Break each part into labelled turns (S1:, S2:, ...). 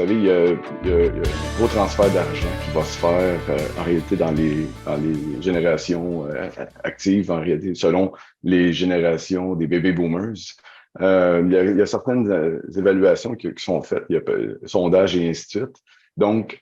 S1: savez, il y a un gros transfert d'argent qui va se faire en réalité dans les générations actives, en réalité, selon les générations des baby boomers. Il y a certaines évaluations qui sont faites, il y a sondages et ainsi de suite. Donc,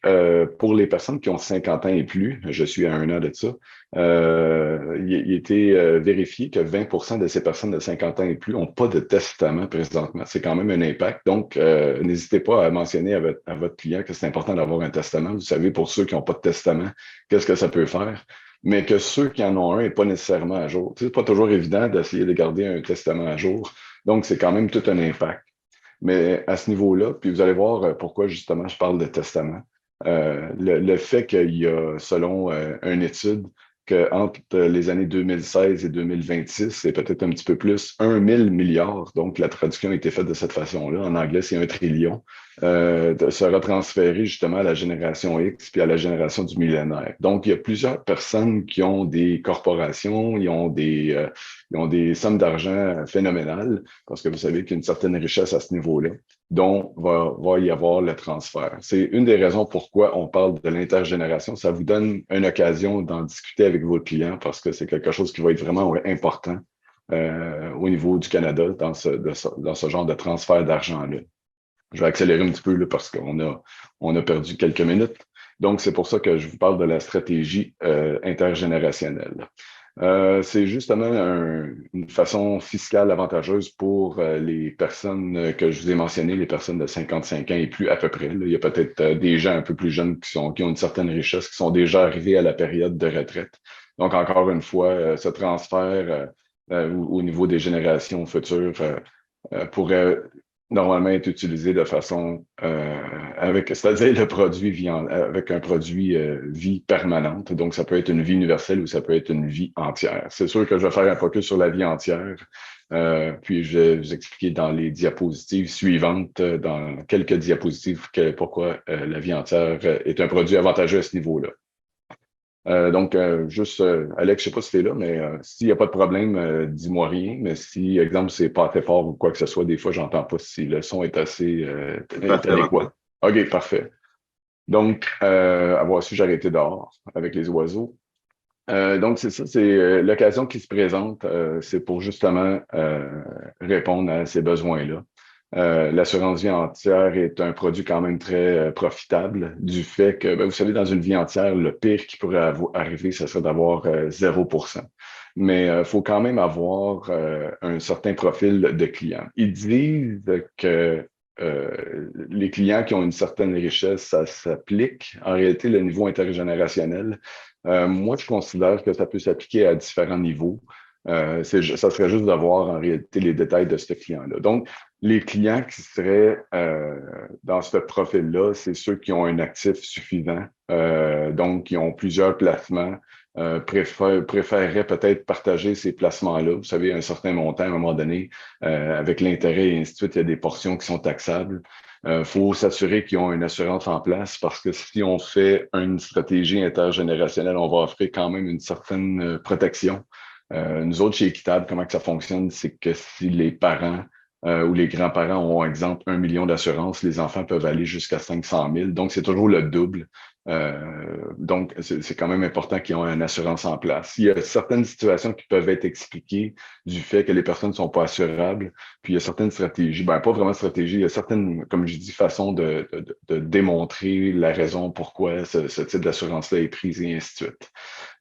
S1: pour les personnes qui ont 50 ans et plus, je suis à 1 an de ça, il a été vérifié que 20 de ces personnes de 50 ans et plus n'ont pas de testament présentement. C'est quand même un impact. Donc, n'hésitez pas à mentionner à votre client que c'est important d'avoir un testament. Vous savez, pour ceux qui n'ont pas de testament, qu'est-ce que ça peut faire? Mais que ceux qui en ont un n'est pas nécessairement à jour. C'est pas toujours évident d'essayer de garder un testament à jour. Donc, c'est quand même tout un impact. Mais à ce niveau-là, puis vous allez voir pourquoi justement je parle de testament. Le fait qu'il y a, selon une étude, qu'entre les années 2016 et 2026, c'est peut-être un petit peu plus, 1 000 milliards, donc la traduction a été faite de cette façon-là. En anglais, c'est 1 trillion, sera transféré justement à la génération X puis à la génération du millénaire. Donc, il y a plusieurs personnes qui ont des corporations, ils ont des sommes d'argent phénoménales, parce que vous savez qu'il y a une certaine richesse à ce niveau-là, dont va y avoir le transfert. C'est une des raisons pourquoi on parle de l'intergénération. Ça vous donne une occasion d'en discuter avec vos clients parce que c'est quelque chose qui va être vraiment important au niveau du Canada dans ce genre de transfert d'argent-là. Je vais accélérer un petit peu là, parce qu'on a perdu quelques minutes. Donc, c'est pour ça que je vous parle de la stratégie intergénérationnelle. C'est justement une façon fiscale avantageuse pour les personnes que je vous ai mentionnées, les personnes de 55 ans et plus à peu près. Là. Il y a peut-être des gens un peu plus jeunes qui ont une certaine richesse, qui sont déjà arrivés à la période de retraite. Donc, encore une fois, ce transfert au niveau des générations futures pourrait normalement être utilisé de façon c'est-à-dire le produit avec un produit vie permanente. Donc, ça peut être une vie universelle ou ça peut être une vie entière. C'est sûr que je vais faire un focus sur la vie entière. Puis, je vais vous expliquer dans les diapositives suivantes, dans quelques diapositives, pourquoi la vie entière est un produit avantageux à ce niveau-là. Donc, juste, Alex, je sais pas si tu es là, mais s'il n'y a pas de problème, dis-moi rien. Mais si, exemple, c'est pas assez fort ou quoi que ce soit, des fois, j'entends pas si le son est assez est
S2: Parfait.
S1: adéquat. OK, parfait. Donc, à voir si j'ai arrêté dehors avec les oiseaux. Donc, c'est ça, c'est l'occasion qui se présente, c'est pour justement répondre à ces besoins-là. L'assurance vie entière est un produit quand même très profitable du fait que, ben, vous savez, dans une vie entière, le pire qui pourrait arriver, ce serait d'avoir 0%. Mais il faut quand même avoir un certain profil de client. Ils disent que les clients qui ont une certaine richesse, ça s'applique. En réalité, le niveau intergénérationnel, moi, je considère que ça peut s'appliquer à différents niveaux. Ça serait juste de voir en réalité les détails de ce client-là. Donc, les clients qui seraient dans ce profil-là, c'est ceux qui ont un actif suffisant, donc qui ont plusieurs placements, préféreraient peut-être partager ces placements-là. Vous savez, un certain montant à un moment donné, avec l'intérêt et ainsi de suite, il y a des portions qui sont taxables. Faut s'assurer qu'ils ont une assurance en place parce que si on fait une stratégie intergénérationnelle, on va offrir quand même une certaine protection. Nous autres, chez Équitable, comment que ça fonctionne, c'est que si les parents ou les grands-parents ont, exemple, 1 million d'assurance, les enfants peuvent aller jusqu'à 500 000. Donc, c'est toujours le double. Donc, c'est quand même important qu'ils aient une assurance en place. Il y a certaines situations qui peuvent être expliquées du fait que les personnes ne sont pas assurables. Puis, il y a certaines stratégies, ben pas vraiment stratégies, il y a certaines, comme je dis, façons de démontrer la raison pourquoi ce type d'assurance-là est prise et ainsi de suite.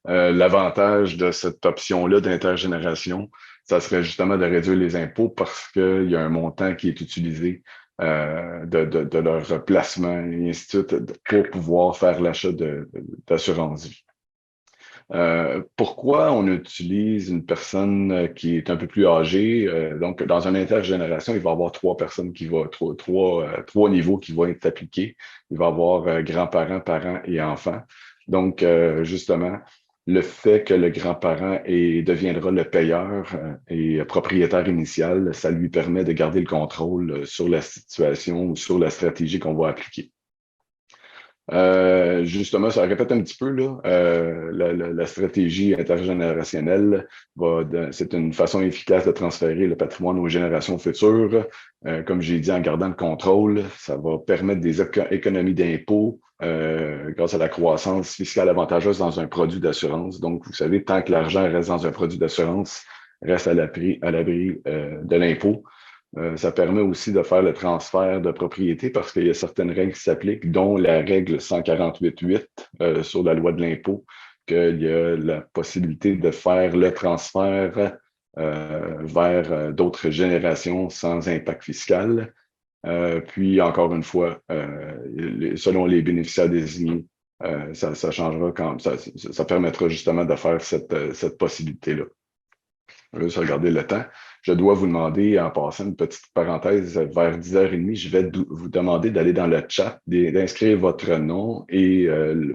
S1: L'avantage de cette option-là d'intergénération, ça serait justement de réduire les impôts parce qu'il y a un montant qui est utilisé de leur placement et ainsi de suite pour pouvoir faire l'achat d'assurance vie. Pourquoi on utilise une personne qui est un peu plus âgée? Donc, dans une intergénération, il va y avoir trois niveaux qui vont être appliqués. Il va y avoir grands-parents, parents et enfants. Donc, justement, le fait que le grand-parent deviendra le payeur et propriétaire initial, ça lui permet de garder le contrôle sur la situation ou sur la stratégie qu'on va appliquer. Justement, ça répète un petit peu là, la stratégie intergénérationnelle c'est une façon efficace de transférer le patrimoine aux générations futures. Comme j'ai dit, en gardant le contrôle, ça va permettre des économies d'impôts grâce à la croissance fiscale avantageuse dans un produit d'assurance. Donc, vous savez, tant que l'argent reste dans un produit d'assurance, reste à l'abri de l'impôt. Ça permet aussi de faire le transfert de propriété parce qu'il y a certaines règles qui s'appliquent, dont la règle 148.8 sur la loi de l'impôt, qu'il y a la possibilité de faire le transfert vers d'autres générations sans impact fiscal. Puis, encore une fois, selon les bénéficiaires désignés, ça changera quand ça permettra justement de faire cette possibilité-là. Juste regarder le temps. Je dois vous demander, en passant une petite parenthèse, vers 10h30, je vais vous demander d'aller dans le chat, d'inscrire votre nom et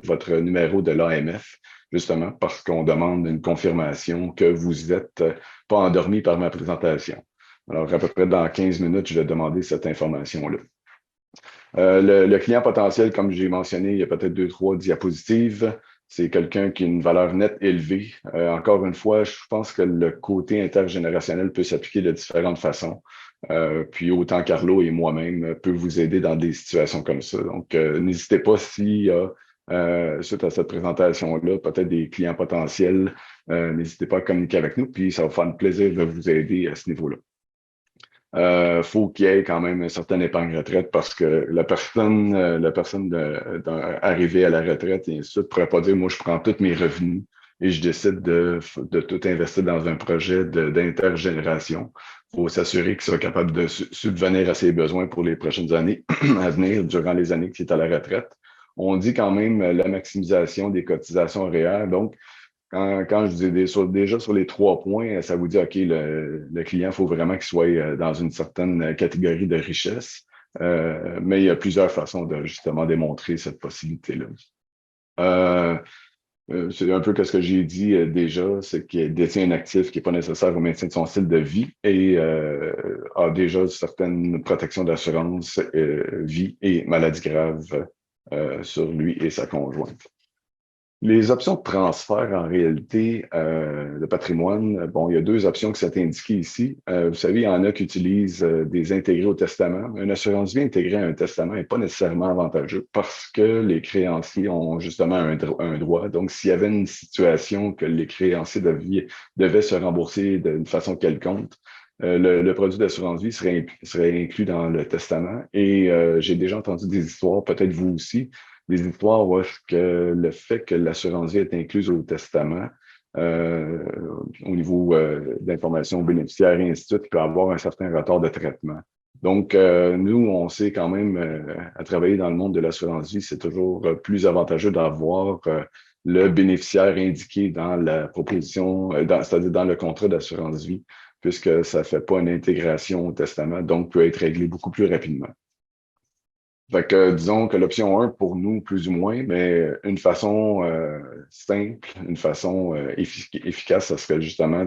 S1: votre numéro de l'AMF, justement parce qu'on demande une confirmation que vous n'êtes pas endormi par ma présentation. Alors, à peu près dans 15 minutes, je vais demander cette information-là. Le client potentiel, comme j'ai mentionné, il y a peut-être 2, 3 diapositives. C'est quelqu'un qui a une valeur nette élevée. Encore une fois, je pense que le côté intergénérationnel peut s'appliquer de différentes façons. Puis autant Carlo et moi-même peut vous aider dans des situations comme ça. Donc, n'hésitez pas s'il y a, suite à cette présentation-là, peut-être des clients potentiels, n'hésitez pas à communiquer avec nous, puis ça va faire un plaisir de vous aider à ce niveau-là. Faut qu'il y ait quand même une certaine épargne retraite parce que la personne arrivée à la retraite et ainsi de suite ne pourrait pas dire, moi, je prends tous mes revenus et je décide de tout investir dans un projet d'intergénération. Il faut s'assurer qu'il soit capable de subvenir à ses besoins pour les prochaines années à venir, durant les années qu'il est à la retraite. On dit quand même la maximisation des cotisations réelles. Donc, quand je dis déjà sur les 3 points, ça vous dit, OK, le client, il faut vraiment qu'il soit dans une certaine catégorie de richesse. Mais il y a plusieurs façons de justement démontrer cette possibilité-là. C'est un peu ce que j'ai dit déjà, c'est qu'il détient un actif qui n'est pas nécessaire au maintien de son style de vie et a déjà certaines protections d'assurance vie et maladie grave sur lui et sa conjointe. Les options de transfert, en réalité, de patrimoine, bon, il y a 2 options qui sont indiquées ici. Vous savez, il y en a qui utilisent des intégrés au testament. Une assurance vie intégrée à un testament n'est pas nécessairement avantageux parce que les créanciers ont justement un droit. Donc, s'il y avait une situation que les créanciers devaient se rembourser d'une façon quelconque, le produit d'assurance vie serait inclus dans le testament. Et j'ai déjà entendu des histoires, peut-être vous aussi, des histoires où est-ce que le fait que l'assurance vie est incluse au testament, au niveau d'informations bénéficiaires et ainsi de suite, il peut avoir un certain retard de traitement. Donc, nous, on sait quand même, à travailler dans le monde de l'assurance vie, c'est toujours plus avantageux d'avoir le bénéficiaire indiqué dans la proposition, c'est-à-dire dans le contrat d'assurance vie, puisque ça ne fait pas une intégration au testament, donc peut être réglé beaucoup plus rapidement. Fait que disons que l'option 1 pour nous, plus ou moins, mais une façon simple, une façon efficace, ça serait justement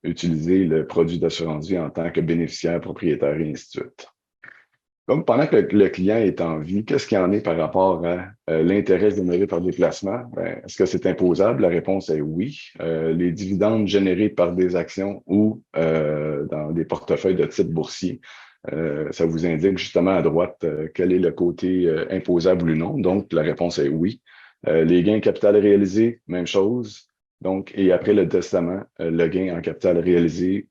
S1: d'utiliser le produit d'assurance vie en tant que bénéficiaire, propriétaire et ainsi de suite. Donc, pendant que le client est en vie, qu'est-ce qu'il y en est par rapport à l'intérêt généré par les placements? Est-ce que c'est imposable? La réponse est oui. Les dividendes générés par des actions ou dans des portefeuilles de titres boursiers, ça vous indique justement à droite quel est le côté imposable ou non. Donc, la réponse est oui. Les gains capital réalisés, même chose. Donc, et après le testament, le gain en capital réalisé,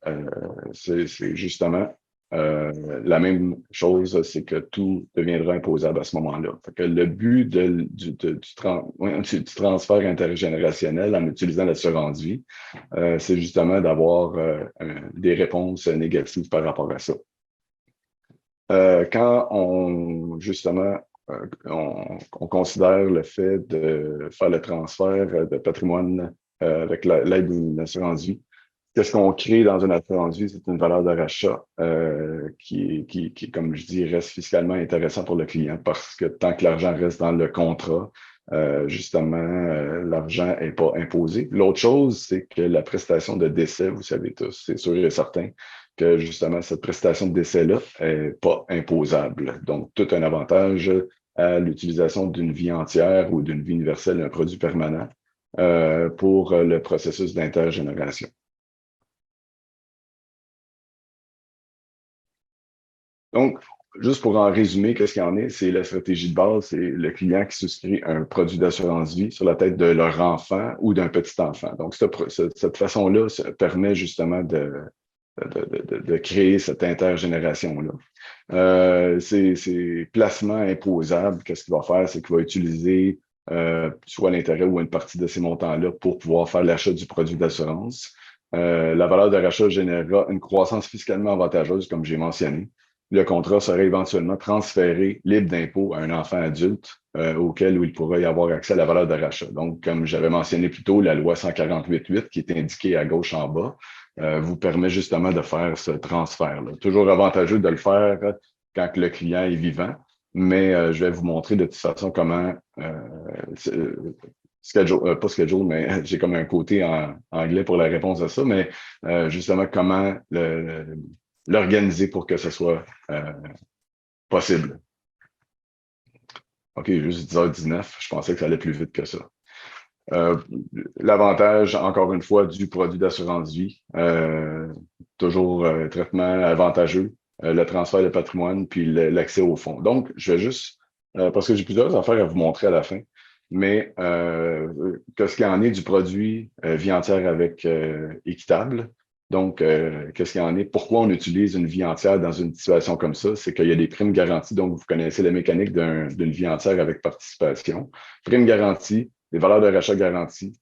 S1: c'est justement la même chose, c'est que tout deviendra imposable à ce moment-là. Fait que le but du transfert intergénérationnel en utilisant l'assurance vie, c'est justement d'avoir des réponses négatives par rapport à ça. Quand justement, on considère le fait de faire le transfert de patrimoine avec l'aide d'une assurance vie, qu'est-ce qu'on crée dans une assurance vie? C'est une valeur de rachat qui, comme je dis, reste fiscalement intéressant pour le client parce que tant que l'argent reste dans le contrat, justement, l'argent n'est pas imposé. L'autre chose, c'est que la prestation de décès, vous savez tous, c'est sûr et certain que justement, cette prestation de décès-là n'est pas imposable. Donc, tout un avantage à l'utilisation d'une vie entière ou d'une vie universelle, un produit permanent, pour le processus d'intergénération. Donc, juste pour en résumer, qu'est-ce qu'il y en est? C'est la stratégie de base, c'est le client qui souscrit un produit d'assurance vie sur la tête de leur enfant ou d'un petit enfant. Donc, cette façon-là ça permet justement de créer cette intergénération-là. C'est placement imposable. Qu'est-ce qu'il va faire? C'est qu'il va utiliser soit l'intérêt ou une partie de ces montants-là pour pouvoir faire l'achat du produit d'assurance. La valeur de rachat générera une croissance fiscalement avantageuse, comme j'ai mentionné. Le contrat serait éventuellement transféré libre d'impôt à un enfant adulte auquel où il pourra y avoir accès à la valeur de rachat. Donc, comme j'avais mentionné plus tôt, la loi 148.8 qui est indiquée à gauche en bas vous permet justement de faire ce transfert-là. Toujours avantageux de le faire quand le client est vivant, mais je vais vous montrer de toute façon comment schedule, pas schedule, mais j'ai comme un côté en anglais pour la réponse à ça, mais justement comment l'organiser pour que ce soit possible. OK, juste 10h19, je pensais que ça allait plus vite que ça. L'avantage, encore une fois, du produit d'assurance vie, toujours traitement avantageux, le transfert de patrimoine, puis l'accès au fonds. Donc, je vais juste, parce que j'ai plusieurs affaires à vous montrer à la fin, mais qu'est-ce qu'il y en est du produit vie entière avec équitable? Donc, qu'est-ce qu'il y en est? Pourquoi on utilise une vie entière dans une situation comme ça? C'est qu'il y a des primes garanties. Donc, vous connaissez la mécanique d'une vie entière avec participation. Prime garantie, des valeurs de rachat garanties.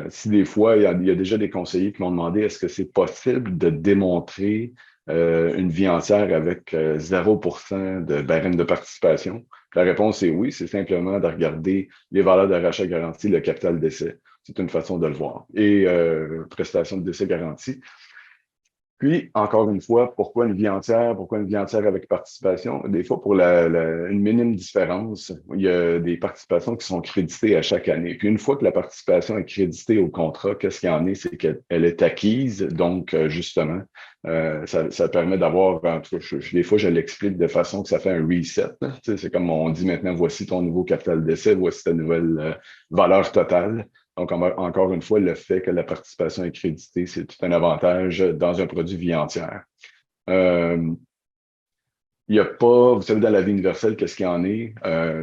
S1: Si des fois, il y a déjà des conseillers qui m'ont demandé est-ce que c'est possible de démontrer une vie entière avec 0% de barème de participation? La réponse est oui, c'est simplement de regarder les valeurs de rachat garanties, le capital d'essai. C'est une façon de le voir. Et prestation de décès garantie. Puis, encore une fois, pourquoi une vie entière? Pourquoi une vie entière avec participation? Des fois, pour une minime différence, il y a des participations qui sont créditées à chaque année. Puis, une fois que la participation est créditée au contrat, qu'est-ce qu'il y en est? C'est qu'elle est acquise. Donc, justement, ça permet d'avoir, en tout cas, des fois, je l'explique de façon que ça fait un reset. C'est comme on dit maintenant, voici ton nouveau capital d'essai, voici ta nouvelle valeur totale. Donc, encore une fois, le fait que la participation est créditée, c'est tout un avantage dans un produit vie entière. Il n'y a pas, vous savez, dans la vie universelle, qu'est-ce qu'il y en est?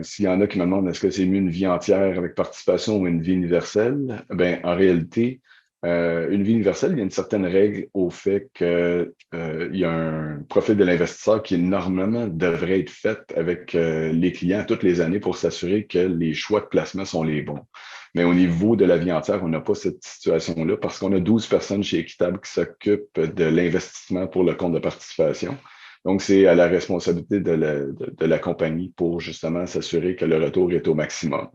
S1: S'il y en a qui me demandent est-ce que c'est mieux une vie entière avec participation ou une vie universelle? Ben, en réalité, une vie universelle, il y a une certaine règle au fait qu'il y a un profil de l'investisseur qui normalement devrait être fait avec les clients toutes les années pour s'assurer que les choix de placement sont les bons. Mais au niveau de la vie entière, on n'a pas cette situation-là parce qu'on a 12 personnes chez Équitable qui s'occupent de l'investissement pour le compte de participation. Donc, c'est à la responsabilité de la compagnie pour justement s'assurer que le retour est au maximum.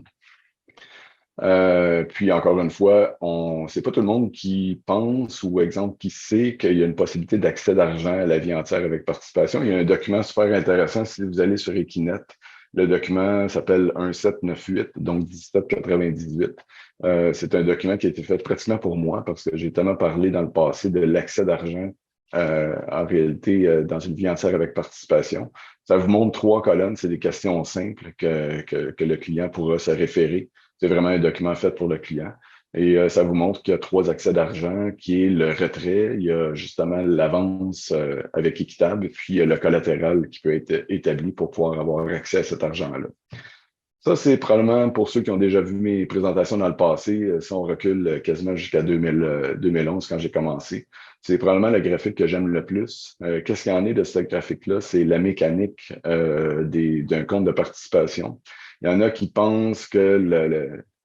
S1: Puis, encore une fois, c'est pas tout le monde qui pense ou, exemple, qui sait qu'il y a une possibilité d'accès d'argent à la vie entière avec participation. Il y a un document super intéressant si vous allez sur Equinet. Le document s'appelle 1798, donc 1798. C'est un document qui a été fait pratiquement pour moi parce que j'ai tellement parlé dans le passé de l'accès d'argent en réalité dans une vie entière avec participation. Ça vous montre 3 colonnes, c'est des questions simples que le client pourra se référer. C'est vraiment un document fait pour le client. Et ça vous montre qu'il y a 3 accès d'argent, qui est le retrait, il y a justement l'avance avec équitable, puis il y a le collatéral qui peut être établi pour pouvoir avoir accès à cet argent-là. Ça, c'est probablement pour ceux qui ont déjà vu mes présentations dans le passé, si on recule quasiment jusqu'à 2011 quand j'ai commencé. C'est probablement le graphique que j'aime le plus. Qu'est-ce qu'il y en est de ce graphique-là? C'est la mécanique d'un compte de participation. Il y en a qui pensent que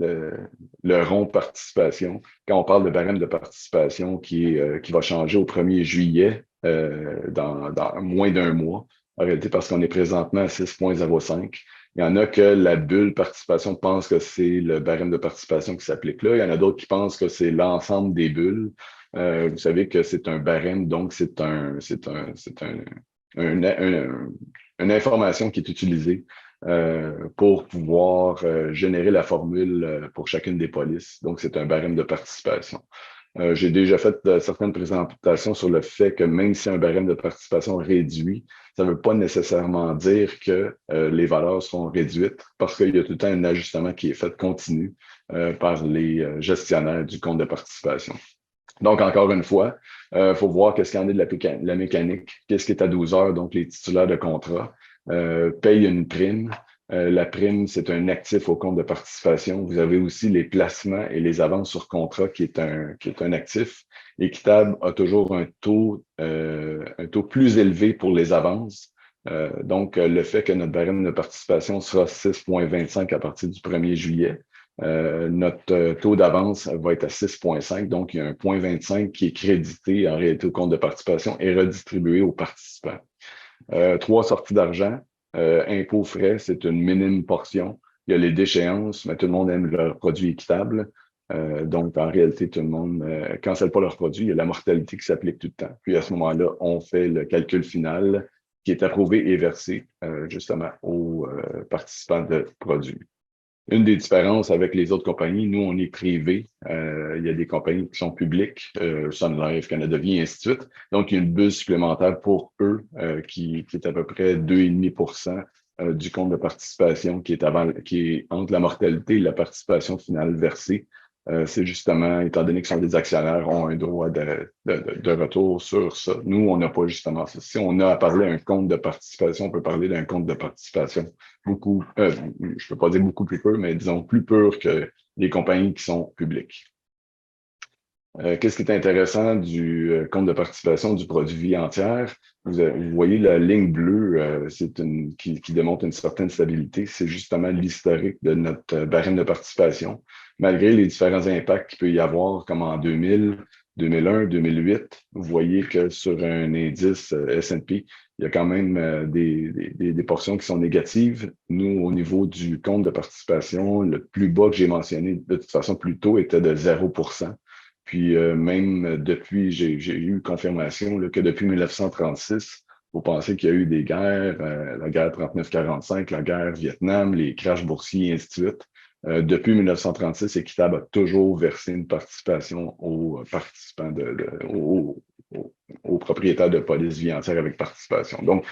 S1: le rond participation, quand on parle de barème de participation qui va changer au 1er juillet dans moins d'un mois, en réalité parce qu'on est présentement à 6,05. Il y en a que la bulle participation pense que c'est le barème de participation qui s'applique là. Il y en a d'autres qui pensent que c'est l'ensemble des bulles. Vous savez que c'est un barème, donc c'est une information qui est utilisée pour pouvoir générer la formule pour chacune des polices. Donc, c'est un barème de participation. J'ai déjà fait certaines présentations sur le fait que même si un barème de participation réduit, ça ne veut pas nécessairement dire que les valeurs seront réduites parce qu'il y a tout le temps un ajustement qui est fait continu par les gestionnaires du compte de participation. Donc, encore une fois, il faut voir qu'est-ce qu'il y en est de la mécanique, qu'est-ce qui est à 12 heures, donc les titulaires de contrat payent une prime. La prime, c'est un actif au compte de participation. Vous avez aussi les placements et les avances sur contrat qui est un actif. Équitable a toujours un taux plus élevé pour les avances. Donc, le fait que notre barème de participation sera 6,25 à partir du 1er juillet, notre taux d'avance va être à 6,5. Donc, il y a un 0,25 qui est crédité en réalité au compte de participation et redistribué aux participants. 3 sorties d'argent. Impôts frais, c'est une minime portion. Il y a les déchéances, mais tout le monde aime leurs produits équitables. Donc, en réalité, tout le monde ne cancelle pas leurs produits. Il y a la mortalité qui s'applique tout le temps. Puis, à ce moment-là, on fait le calcul final qui est approuvé et versé justement aux participants de produits. Une des différences avec les autres compagnies, nous, on est privé. Il y a des compagnies qui sont publiques, Sun Life, Canada Vie, et ainsi de suite. Donc, il y a une bulle supplémentaire pour eux qui est à peu près 2,5 du compte de participation qui est entre la mortalité et la participation finale versée. C'est justement, étant donné que sont des actionnaires, ont un droit de retour sur ça. Nous, on n'a pas justement ça. Si on a à parler d'un compte de participation, on peut parler d'un compte de participation beaucoup, je ne peux pas dire beaucoup plus pur, mais disons plus pur que les compagnies qui sont publiques. Qu'est-ce qui est intéressant du compte de participation du produit vie entière? Vous voyez la ligne bleue, qui démontre une certaine stabilité. C'est justement l'historique de notre barème de participation. Malgré les différents impacts qu'il peut y avoir, comme en 2000, 2001, 2008, vous voyez que sur un indice S&P, il y a quand même des portions qui sont négatives. Nous, au niveau du compte de participation, le plus bas que j'ai mentionné, de toute façon, plus tôt, était de 0%. Puis même depuis, j'ai eu confirmation là, que depuis 1936, vous pensez qu'il y a eu des guerres, la guerre 39-45, la guerre Vietnam, les crashs boursiers, et ainsi de suite. Depuis 1936, Équitable a toujours versé une participation aux participants, aux propriétaires de police vie entière avec participation. Donc,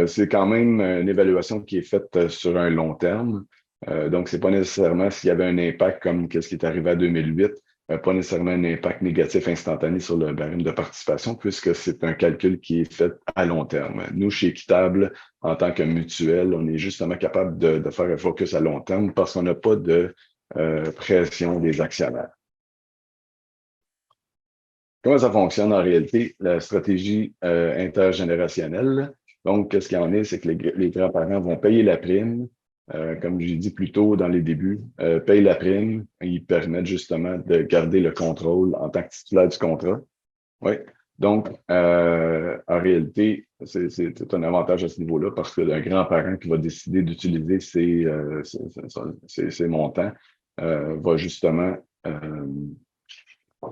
S1: c'est quand même une évaluation qui est faite sur un long terme. Donc, c'est pas nécessairement s'il y avait un impact comme ce qui est arrivé à 2008, pas nécessairement un impact négatif instantané sur le barème de participation, puisque c'est un calcul qui est fait à long terme. Nous, chez Équitable, en tant que mutuelle, on est justement capable de faire un focus à long terme parce qu'on n'a pas de pression des actionnaires. Comment ça fonctionne en réalité, la stratégie intergénérationnelle? Donc, qu'est-ce qu'il y en est, c'est que les grands-parents vont payer la prime, comme j'ai dit plus tôt dans les débuts, payent la prime, et ils permettent justement de garder le contrôle en tant que titulaire du contrat. Oui. Donc, en réalité, c'est un avantage à ce niveau-là parce que un grand-parent qui va décider d'utiliser ses montants va justement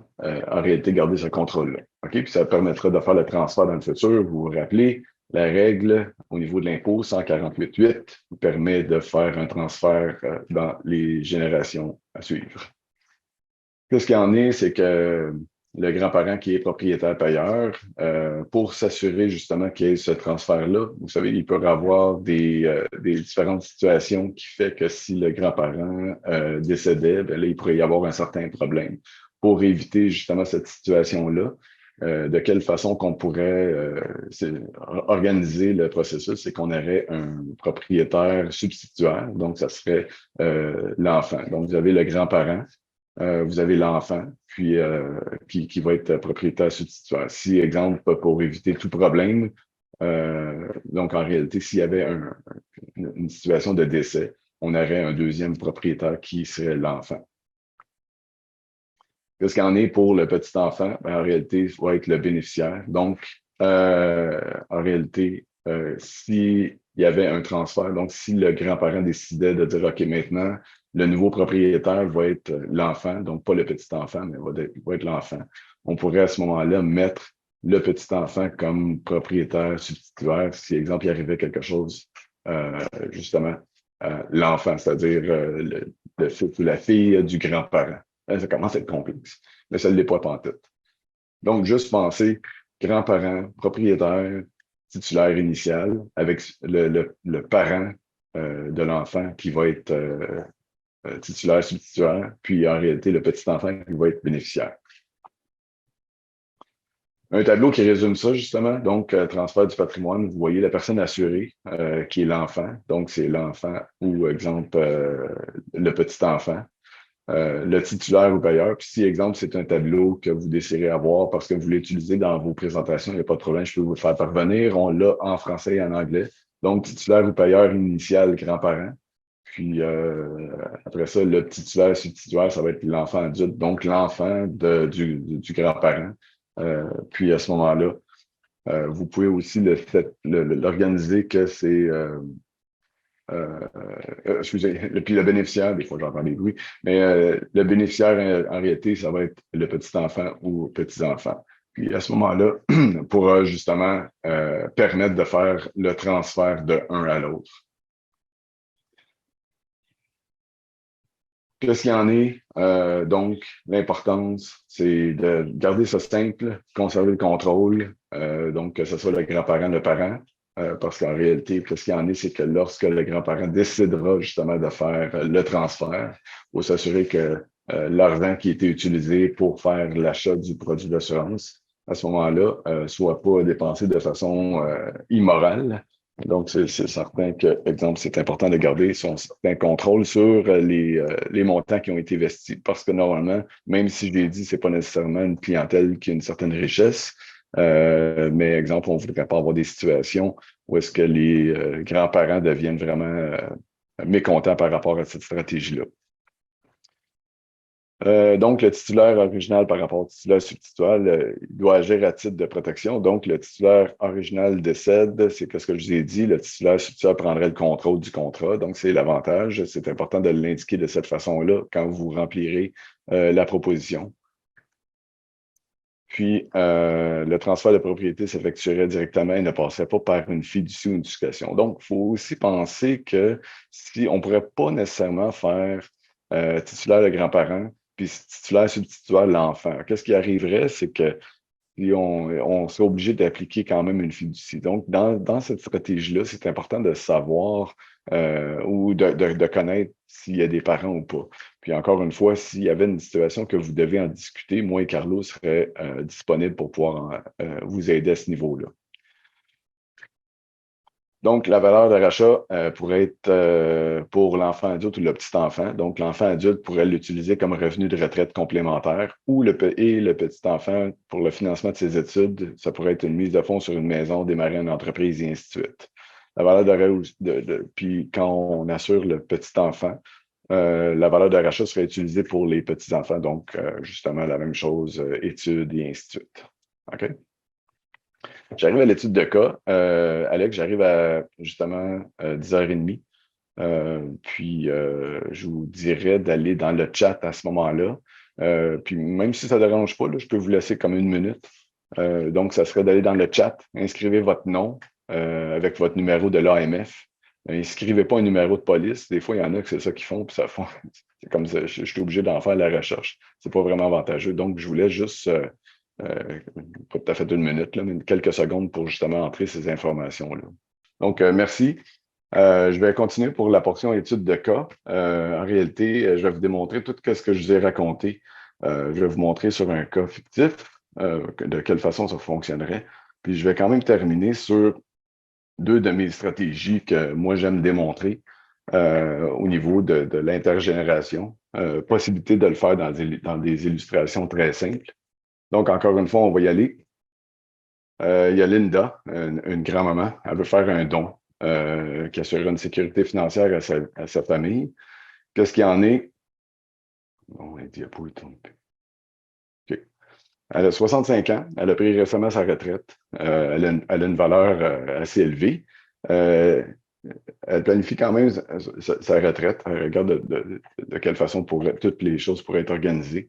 S1: en réalité garder ce contrôle-là. OK? Puis ça permettra de faire le transfert dans le futur. Vous vous rappelez, la règle au niveau de l'impôt 148.8 vous permet de faire un transfert dans les générations à suivre. Ce qu'il y en est, c'est que le grand-parent qui est propriétaire payeur, pour s'assurer justement qu'il y ait ce transfert-là, vous savez, il peut y avoir des différentes situations qui fait que si le grand-parent décédait, ben là, il pourrait y avoir un certain problème. Pour éviter justement cette situation-là, de quelle façon qu'on pourrait organiser le processus, c'est qu'on aurait un propriétaire substituaire, donc ça serait l'enfant. Donc, vous avez le grand-parent, vous avez l'enfant, puis qui va être propriétaire substituaire. Si, exemple, pour éviter tout problème, donc en réalité, s'il y avait une situation de décès, on aurait un deuxième propriétaire qui serait l'enfant. Qu'est-ce qu'il en est pour le petit enfant? Ben, en réalité, il va être le bénéficiaire. Donc, en réalité, s'il y avait un transfert, donc si le grand-parent décidait de dire, OK, maintenant, le nouveau propriétaire va être l'enfant, donc pas le petit enfant, mais va être l'enfant. On pourrait à ce moment-là mettre le petit enfant comme propriétaire substituaire si, exemple, il arrivait quelque chose, justement, l'enfant, c'est-à-dire le fils ou la fille du grand-parent. ça commence à être complexe, mais ça ne l'est pas pantoute. Donc, juste penser grands-parents, propriétaires, titulaire initial, avec le parent de l'enfant qui va être titulaire, subtitulaire, puis en réalité, le petit enfant qui va être bénéficiaire. Un tableau qui résume ça, justement. Donc, transfert du patrimoine, vous voyez la personne assurée, qui est l'enfant. Donc, c'est l'enfant ou, exemple, le petit enfant. Le titulaire ou payeur. Puis si, exemple, c'est un tableau que vous désirez avoir parce que vous l'utilisez dans vos présentations, il n'y a pas de problème, je peux vous le faire parvenir. On l'a en français et en anglais. Donc, titulaire ou payeur initial, grand-parent. Puis après ça, le titulaire, subtitulaire, ça va être l'enfant adulte, donc l'enfant du grand-parent. Puis à ce moment-là, vous pouvez aussi l'organiser que c'est excusez, puis le bénéficiaire, des fois j'entends des bruits, mais le bénéficiaire, en réalité, ça va être le petit enfant ou petits enfants. Puis à ce moment-là, pourra justement permettre de faire le transfert de un à l'autre. Qu'est-ce qu'il y en est? Donc, l'importance, c'est de garder ça simple, conserver le contrôle, donc que ce soit le grand-parent, le parent, parce qu'en réalité, ce qu'il y en est, c'est que lorsque le grand-parent décidera justement de faire le transfert, il faut s'assurer que l'argent qui a été utilisé pour faire l'achat du produit d'assurance, à ce moment-là, soit pas dépensé de façon immorale. Donc, c'est certain que, exemple, c'est important de garder son certain contrôle sur les montants qui ont été investis, parce que normalement, même si je l'ai dit, c'est pas nécessairement une clientèle qui a une certaine richesse, mais exemple, on ne voudrait pas avoir des situations où est-ce que les grands-parents deviennent vraiment mécontents par rapport à cette stratégie-là. Donc, le titulaire original par rapport au titulaire subtitulaire, il doit agir à titre de protection. Donc, le titulaire original décède, c'est ce que je vous ai dit, le titulaire subtitulaire prendrait le contrôle du contrat. Donc, c'est l'avantage. C'est important de l'indiquer de cette façon-là quand vous remplirez la proposition. Puis, le transfert de propriété s'effectuerait directement et ne passerait pas par une fiducie ou une succession. Donc, il faut aussi penser que si on ne pourrait pas nécessairement faire titulaire le grand-parent, puis titulaire subtitulaire l'enfant. Qu'est-ce qui arriverait, c'est que on serait obligé d'appliquer quand même une fiducie. Donc, dans cette stratégie-là, c'est important de savoir ou de connaître s'il y a des parents ou pas. Puis encore une fois, s'il y avait une situation que vous devez en discuter, moi et Carlo seraient disponibles pour pouvoir vous aider à ce niveau-là. Donc, la valeur de rachat pourrait être pour l'enfant adulte ou le petit enfant. Donc, l'enfant adulte pourrait l'utiliser comme revenu de retraite complémentaire ou le petit enfant pour le financement de ses études. Ça pourrait être une mise de fonds sur une maison, démarrer une entreprise et ainsi de suite. La valeur puis quand on assure le petit enfant, la valeur de rachat serait utilisée pour les petits enfants. Donc, justement, la même chose, études et ainsi de suite. OK? J'arrive à l'étude de cas. Alex, j'arrive à justement 10h30. Puis, je vous dirais d'aller dans le chat à ce moment-là. Puis, même si ça ne dérange pas, là, je peux vous laisser comme une minute. Donc, ça serait d'aller dans le chat, inscrivez votre nom avec votre numéro de l'AMF. Inscrivez pas un numéro de police. Des fois, il y en a que c'est ça qu'ils font, puis ça font. C'est comme ça, je suis obligé d'en faire la recherche. C'est pas vraiment avantageux. Donc, je voulais juste pas tout à fait une minute, là, mais quelques secondes pour justement entrer ces informations-là. Donc, merci. Je vais continuer pour la portion étude de cas. En réalité, je vais vous démontrer tout ce que je vous ai raconté. Je vais vous montrer sur un cas fictif de quelle façon ça fonctionnerait. Puis, je vais quand même terminer sur deux de mes stratégies que moi, j'aime démontrer au niveau de l'intergénération. Possibilité de le faire dans des illustrations très simples. Donc, encore une fois, on va y aller. Il y a Linda, une grand-maman. Elle veut faire un don qui assure une sécurité financière à sa famille. Qu'est-ce qu'il y en est? Bon, le diapo est tombé. OK. Elle a 65 ans. Elle a pris récemment sa retraite. Elle a une valeur assez élevée. Elle planifie quand même sa retraite. Elle regarde de quelle façon toutes les choses pourraient être organisées.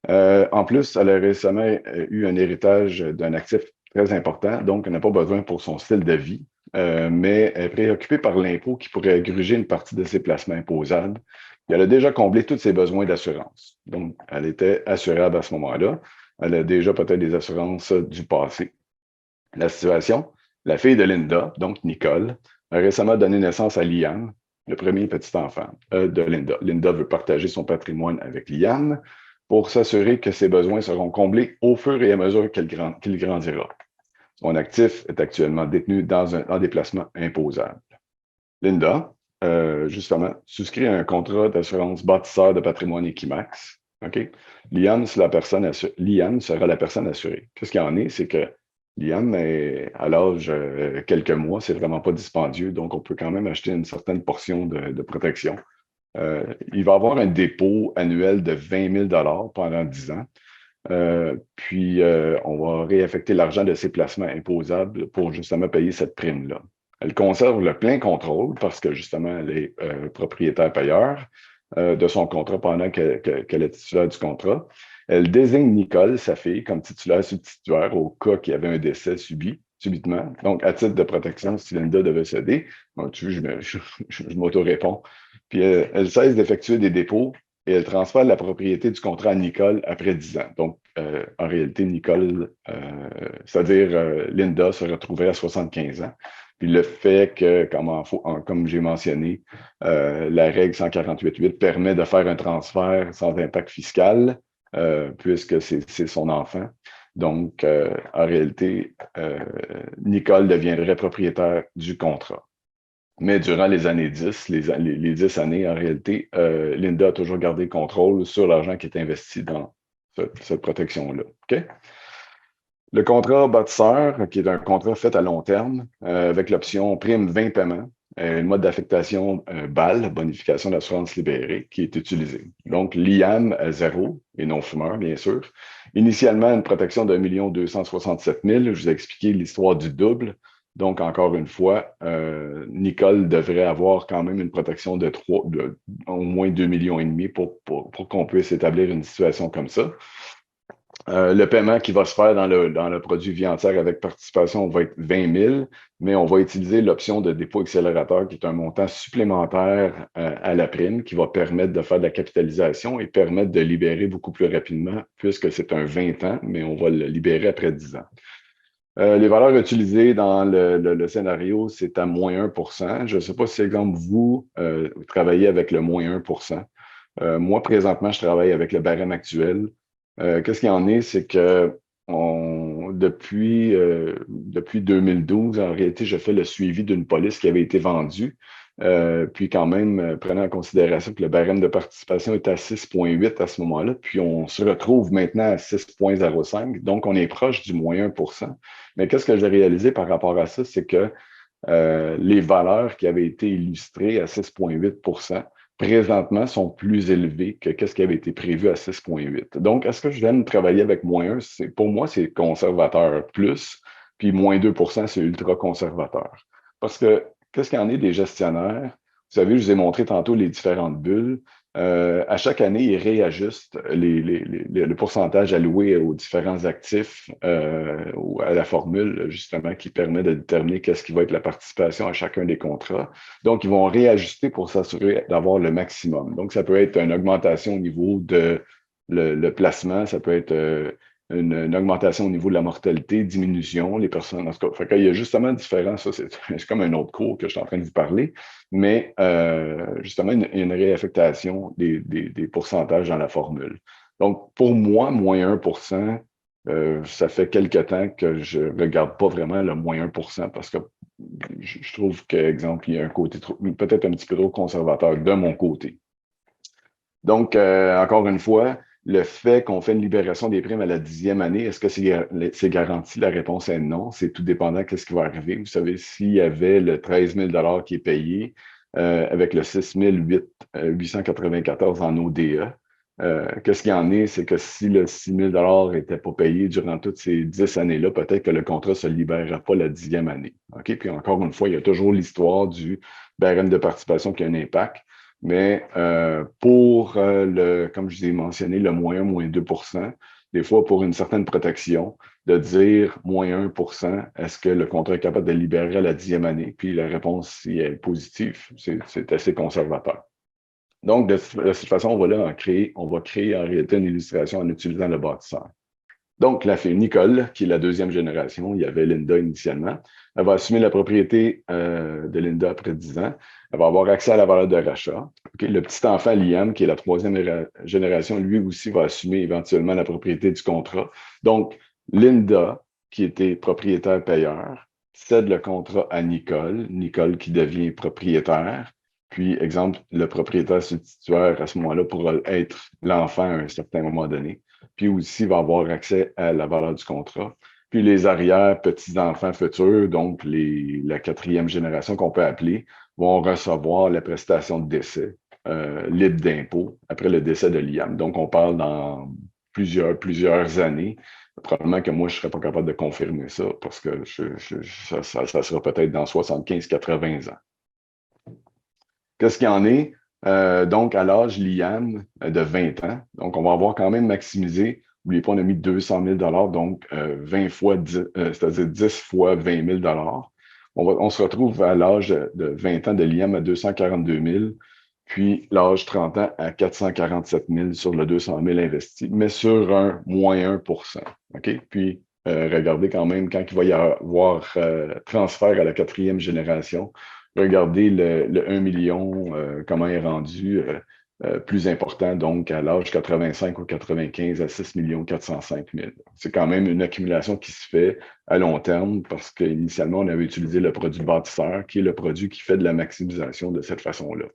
S1: En plus, elle a récemment eu un héritage d'un actif très important, donc elle n'a pas besoin pour son style de vie. mais elle est préoccupée par l'impôt qui pourrait gruger une partie de ses placements imposables. Et elle a déjà comblé tous ses besoins d'assurance. Donc, elle était assurable à ce moment-là. Elle a déjà peut-être des assurances du passé. La situation, la fille de Linda, donc Nicole, a récemment donné naissance à Liam, le premier petit enfant de Linda. Linda veut partager son patrimoine avec Liam pour s'assurer que ses besoins seront comblés au fur et à mesure qu'il grandira. Son actif est actuellement détenu dans des placements imposables. Linda, justement, souscrit à un contrat d'assurance bâtisseur de patrimoine Equimax. OK? Liam sera la personne assurée. Qu'est-ce qu'il y en est? C'est que Liam est à l'âge quelques mois, c'est vraiment pas dispendieux, donc on peut quand même acheter une certaine portion de protection. Il va avoir un dépôt annuel de 20 000 pendant 10 ans. Puis, on va réaffecter l'argent de ses placements imposables pour justement payer cette prime-là. Elle conserve le plein contrôle parce que justement, elle est propriétaire payeur de son contrat pendant qu'elle est titulaire du contrat. Elle désigne Nicole, sa fille, comme titulaire substituaire au cas qu'il y avait un décès subitement. Donc, à titre de protection, si Linda devait céder, donc, tu vois, je m'auto-réponds. Puis, elle cesse d'effectuer des dépôts et elle transfère la propriété du contrat à Nicole après 10 ans. Donc, en réalité, Nicole, c'est-à-dire Linda, se retrouvait à 75 ans. Puis le fait que, comme j'ai mentionné, la règle 148.8 permet de faire un transfert sans impact fiscal, puisque c'est son enfant. Donc, en réalité, Nicole deviendrait propriétaire du contrat. Mais durant les années 10, les 10 années, en réalité, Linda a toujours gardé le contrôle sur l'argent qui est investi dans cette protection-là. OK? Le contrat bâtisseur, qui est un contrat fait à long terme, avec l'option prime 20 paiements, le mode d'affectation BAL, bonification d'assurance libérée, qui est utilisé. Donc, l'IAM à 0 et non fumeur, bien sûr. Initialement, une protection de 1 267 000. Je vous ai expliqué l'histoire du double. Donc, encore une fois, Nicole devrait avoir quand même une protection de au moins 2,5 millions pour qu'on puisse établir une situation comme ça. Le paiement qui va se faire dans le produit vie entière avec participation va être 20 000, mais on va utiliser l'option de dépôt accélérateur qui est un montant supplémentaire à la prime qui va permettre de faire de la capitalisation et permettre de libérer beaucoup plus rapidement puisque c'est un 20 ans, mais on va le libérer après 10 ans. Les valeurs utilisées dans le scénario, c'est à moins 1 %. Je ne sais pas si, exemple, vous travaillez avec le moins 1 %. Moi, présentement, je travaille avec le barème actuel. Qu'est-ce qu'il y en est, c'est que depuis 2012, en réalité, je fais le suivi d'une police qui avait été vendue. Puis quand même, prenant en considération que le barème de participation était à 6,8 à ce moment-là, puis on se retrouve maintenant à 6,05, donc on est proche du moins 1 %. Mais qu'est-ce que j'ai réalisé par rapport à ça, c'est que les valeurs qui avaient été illustrées à 6,8 présentement sont plus élevées que ce qui avait été prévu à 6,8. Donc, est-ce que je viens de travailler avec moins 1? Pour moi, c'est conservateur plus, puis moins 2 c'est ultra conservateur. Parce que qu'est-ce qu'il y en est des gestionnaires? Vous savez, je vous ai montré tantôt les différentes bulles. À chaque année, ils réajustent le pourcentage alloué aux différents actifs ou à la formule, justement, qui permet de déterminer qu'est-ce qui va être la participation à chacun des contrats. Donc, ils vont réajuster pour s'assurer d'avoir le maximum. Donc, ça peut être une augmentation au niveau de le placement, ça peut être une augmentation au niveau de la mortalité, diminution, les personnes, en tout cas, il y a justement différents, ça c'est comme un autre cours que je suis en train de vous parler, mais justement, il y a une réaffectation des pourcentages dans la formule. Donc, pour moi, moins 1 ça fait quelque temps que je ne regarde pas vraiment le moins 1 parce que je trouve qu'exemple, il y a un côté peut-être un petit peu trop conservateur de mon côté. Donc, encore une fois, le fait qu'on fait une libération des primes à la 10e année, est-ce que c'est garanti? La réponse est non. C'est tout dépendant de ce qui va arriver. Vous savez, s'il y avait le 13 000 qui est payé avec le 6 894 en ODA, qu'est-ce qu'il y en est? C'est que si le 6 000 n'était pas payé durant toutes ces 10 années-là, peut-être que le contrat ne se libérera pas la 10e année. OK? Puis encore une fois, il y a toujours l'histoire du barème de participation qui a un impact. Mais pour comme je vous ai mentionné, le moins 1, moins 2%, des fois pour une certaine protection, de dire moins 1%, est-ce que le contrat est capable de libérer à la 10e année? Puis la réponse, si elle est positive, c'est assez conservateur. Donc, de cette façon, on va créer en réalité une illustration en utilisant le bâtisseur. Donc, la fille Nicole, qui est la deuxième génération, il y avait Linda initialement, elle va assumer la propriété de Linda après 10 ans. Elle va avoir accès à la valeur de rachat. Okay? Le petit enfant Liam, qui est la troisième génération, lui aussi va assumer éventuellement la propriété du contrat. Donc, Linda, qui était propriétaire payeur, cède le contrat à Nicole, Nicole qui devient propriétaire. Puis, exemple, le propriétaire substituaire à ce moment-là pourra être l'enfant à un certain moment donné. Puis aussi va avoir accès à la valeur du contrat. Puis les arrières petits-enfants futurs, donc la quatrième génération qu'on peut appeler, vont recevoir la prestation de décès libre d'impôt après le décès de Liam. Donc, on parle dans plusieurs années. Probablement que moi, je ne serais pas capable de confirmer ça parce que ça sera peut-être dans 75-80 ans. Qu'est-ce qu'il y en est? Donc, à l'âge Liam de 20 ans, donc on va avoir quand même maximisé, n'oubliez pas, on a mis 200 000 donc 20 fois 10, c'est-à-dire 10 fois 20 000 on se retrouve à l'âge de 20 ans de Liam à 242 000, puis l'âge 30 ans à 447 000 sur le 200 000 investi, mais sur un moins 1%. OK? Puis, regardez quand même, quand il va y avoir transfert à la quatrième génération, regardez le 1 million, comment il est rendu plus important, donc à l'âge 85 ou 95 à 6 405 000. C'est quand même une accumulation qui se fait à long terme parce qu'initialement, on avait utilisé le produit bâtisseur, qui est le produit qui fait de la maximisation de cette façon-là.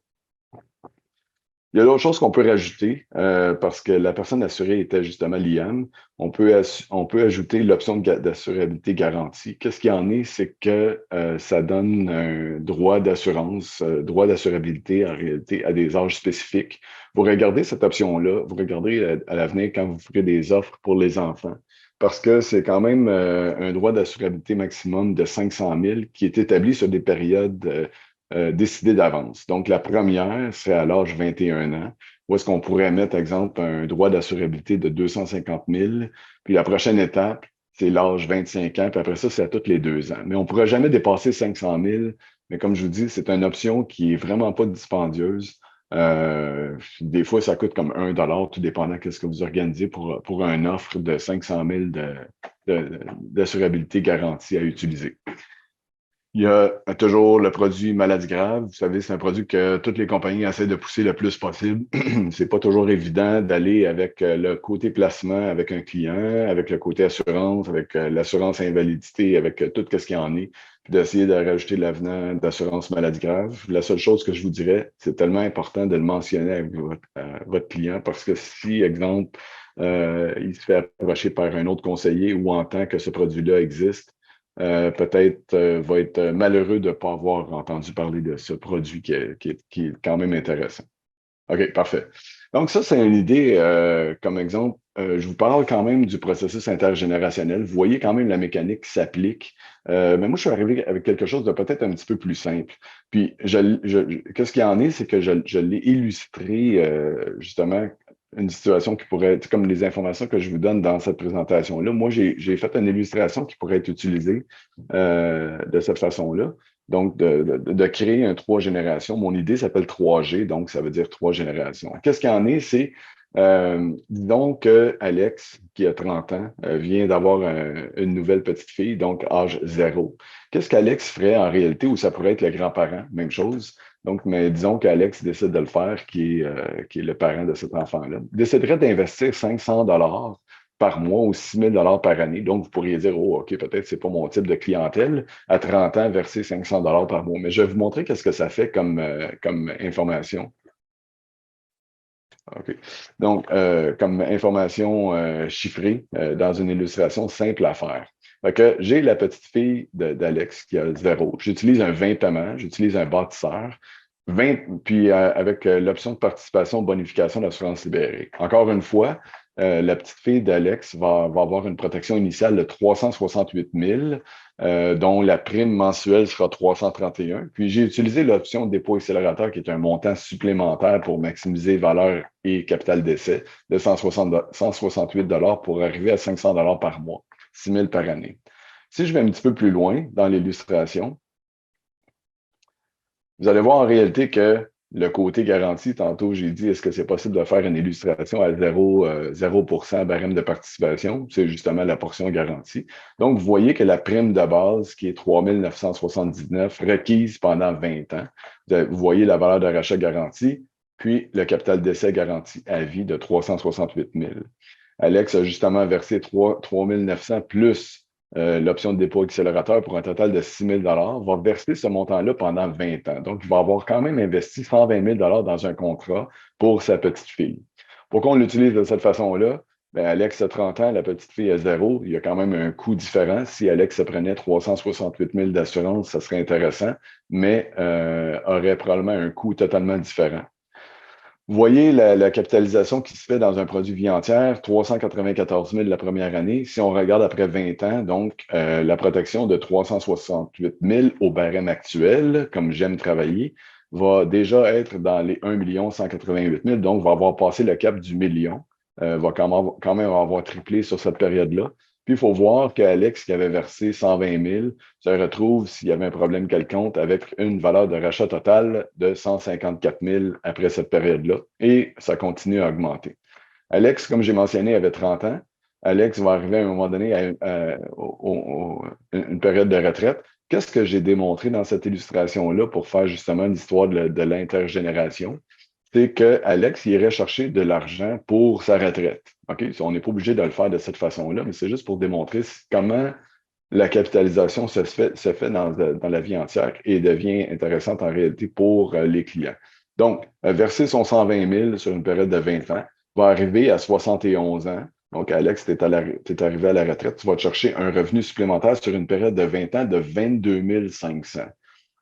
S1: Il y a d'autres choses qu'on peut rajouter parce que la personne assurée était justement Liam. On peut ajouter l'option d'assurabilité garantie. Qu'est-ce qu'il y en est? C'est que ça donne un droit d'assurance, droit d'assurabilité en réalité à des âges spécifiques. Vous regardez cette option-là, vous regardez à l'avenir quand vous ferez des offres pour les enfants parce que c'est quand même un droit d'assurabilité maximum de 500 000 qui est établi sur des périodes décider d'avance. Donc, la première serait à l'âge 21 ans, où est-ce qu'on pourrait mettre, exemple, un droit d'assurabilité de 250 000. Puis la prochaine étape, c'est l'âge 25 ans, puis après ça, c'est à tous les 2 ans. Mais on ne pourrait jamais dépasser 500 000. Mais comme je vous dis, c'est une option qui est vraiment pas dispendieuse. Des fois, ça coûte comme $1, tout dépendant de ce que vous organisez pour une offre de 500 000 d'assurabilité garantie à utiliser. Il y a toujours le produit maladie grave. Vous savez, c'est un produit que toutes les compagnies essaient de pousser le plus possible. C'est pas toujours évident d'aller avec le côté placement avec un client, avec le côté assurance, avec l'assurance invalidité, avec tout ce qu'il y en est, puis d'essayer de rajouter l'avenant d'assurance maladie grave. La seule chose que je vous dirais, c'est tellement important de le mentionner avec votre client parce que si, exemple, il se fait approcher par un autre conseiller ou en tant que ce produit-là existe, peut-être va être malheureux de ne pas avoir entendu parler de ce produit qui est quand même intéressant. OK, parfait. Donc, ça, c'est une idée, comme exemple, je vous parle quand même du processus intergénérationnel. Vous voyez quand même la mécanique qui s'applique. Mais moi, je suis arrivé avec quelque chose de peut-être un petit peu plus simple. Puis, qu'est-ce qu'il y en est, c'est que je l'ai illustré justement une situation qui pourrait être comme les informations que je vous donne dans cette présentation-là. Moi, j'ai fait une illustration qui pourrait être utilisée de cette façon-là. Donc, de créer un 3 générations. Mon idée s'appelle 3G, donc ça veut dire 3 générations. Qu'est-ce qu'il y en est? C'est, disons que Alex, qui a 30 ans, vient d'avoir une nouvelle petite fille, donc âge 0. Qu'est-ce qu'Alex ferait en réalité, ou ça pourrait être le grand-parent, même chose. Donc, mais disons qu'Alex décide de le faire, qui est le parent de cet enfant-là. Il déciderait d'investir 500 par mois ou 6 000 par année. Donc, vous pourriez dire, oh, OK, peut-être c'est pas mon type de clientèle. À 30 ans, verser 500 par mois. Mais je vais vous montrer qu'est-ce que ça fait comme information. OK. Donc, comme information chiffrée dans une illustration simple à faire. Fait que j'ai la petite fille d'Alex qui a 0. J'utilise un 20 paiement, j'utilise un bâtisseur. 20, puis avec l'option de participation, bonification d'assurance libérée. Encore une fois, la petite fille d'Alex va avoir une protection initiale de 368 000, dont la prime mensuelle sera 331. Puis j'ai utilisé l'option dépôt accélérateur, qui est un montant supplémentaire pour maximiser valeur et capital d'essai de 168 pour arriver à 500 par mois, 6 000 par année. Si je vais un petit peu plus loin dans l'illustration, vous allez voir en réalité que le côté garanti, tantôt j'ai dit, est-ce que c'est possible de faire une illustration à 0% barème de participation? C'est justement la portion garantie. Donc, vous voyez que la prime de base, qui est 3 979, requise pendant 20 ans, vous voyez la valeur de rachat garantie, puis le capital d'essai garanti à vie de 368 000. Alex a justement versé 3 900 plus l'option de dépôt accélérateur pour un total de 6 000 va verser ce montant-là pendant 20 ans. Donc, il va avoir quand même investi 120 000 dans un contrat pour sa petite fille. Pourquoi on l'utilise de cette façon-là? Bien, Alex a 30 ans, la petite fille a 0. Il y a quand même un coût différent. Si Alex prenait 368 000 d'assurance, ça serait intéressant, mais aurait probablement un coût totalement différent. Vous voyez la capitalisation qui se fait dans un produit vie entière, 394 000 la première année. Si on regarde après 20 ans, donc la protection de 368 000 au barème actuel, comme j'aime travailler, va déjà être dans les 1 188 000, donc va avoir passé le cap du million, va quand même avoir triplé sur cette période-là. Puis, il faut voir qu'Alex, qui avait versé 120 000, se retrouve, s'il y avait un problème quelconque, avec une valeur de rachat totale de 154 000 après cette période-là. Et ça continue à augmenter. Alex, comme j'ai mentionné, avait 30 ans. Alex va arriver à un moment donné à une période de retraite. Qu'est-ce que j'ai démontré dans cette illustration-là pour faire justement l'histoire de l'intergénération? C'est qu'Alex irait chercher de l'argent pour sa retraite. OK? On n'est pas obligé de le faire de cette façon-là, mais c'est juste pour démontrer comment la capitalisation se fait dans la vie entière et devient intéressante en réalité pour les clients. Donc, verser son 120 000 sur une période de 20 ans va arriver à 71 ans. Donc, Alex, tu es arrivé à la retraite, tu vas te chercher un revenu supplémentaire sur une période de 20 ans de 22 500.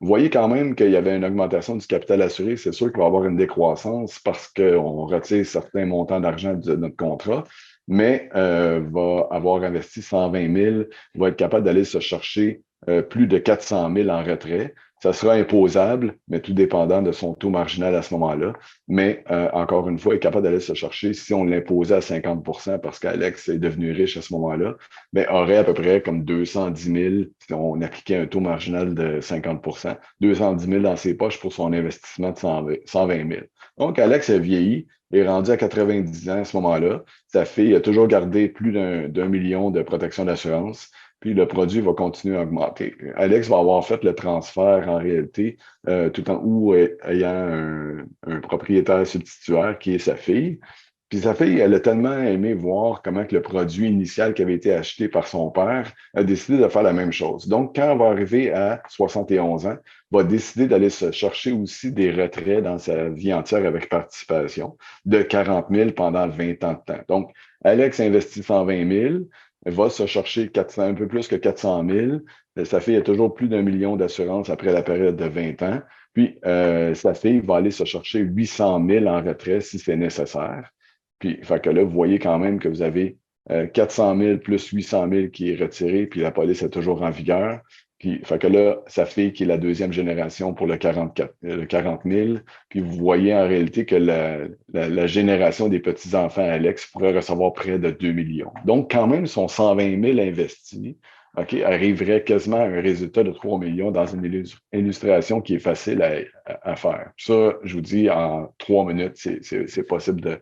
S1: Vous voyez quand même qu'il y avait une augmentation du capital assuré. C'est sûr qu'il va y avoir une décroissance parce qu'on retire certains montants d'argent de notre contrat, mais va avoir investi 120 000, va être capable d'aller se chercher plus de 400 000 en retrait. Ça sera imposable, mais tout dépendant de son taux marginal à ce moment-là. Mais encore une fois, il est capable d'aller se chercher, si on l'imposait à 50 parce qu'Alex est devenu riche à ce moment-là, bien, aurait à peu près comme 210 000 si on appliquait un taux marginal de 50 210 000 dans ses poches pour son investissement de 120 000. Donc, Alex a vieilli, est rendu à 90 ans à ce moment-là. Sa fille a toujours gardé plus d'un million de protection d'assurance. Puis le produit va continuer à augmenter. Alex va avoir fait le transfert en réalité, tout en ayant un propriétaire substituaire qui est sa fille. Puis sa fille, elle a tellement aimé voir comment que le produit initial qui avait été acheté par son père a décidé de faire la même chose. Donc, quand elle va arriver à 71 ans, va décider d'aller se chercher aussi des retraits dans sa vie entière avec participation de 40 000 pendant 20 ans de temps. Donc, Alex investit 120 000, elle va se chercher 400, un peu plus que 400 000. Sa fille a toujours plus d'1 million d'assurance après la période de 20 ans. Puis, sa fille va aller se chercher 800 000 en retrait si c'est nécessaire. Puis, fait que là, vous voyez quand même que vous avez 400 000 plus 800 000 qui est retiré, puis la police est toujours en vigueur. Puis, fait que là, sa fille qui est la deuxième génération pour le 40 000. Puis, vous voyez en réalité que la génération des petits-enfants Alex pourrait recevoir près de 2 millions. Donc, quand même, son 120 000 investis, OK, arriverait quasiment à un résultat de 3 millions dans une illustration qui est facile à faire. Ça, je vous dis, en 3 minutes, c'est possible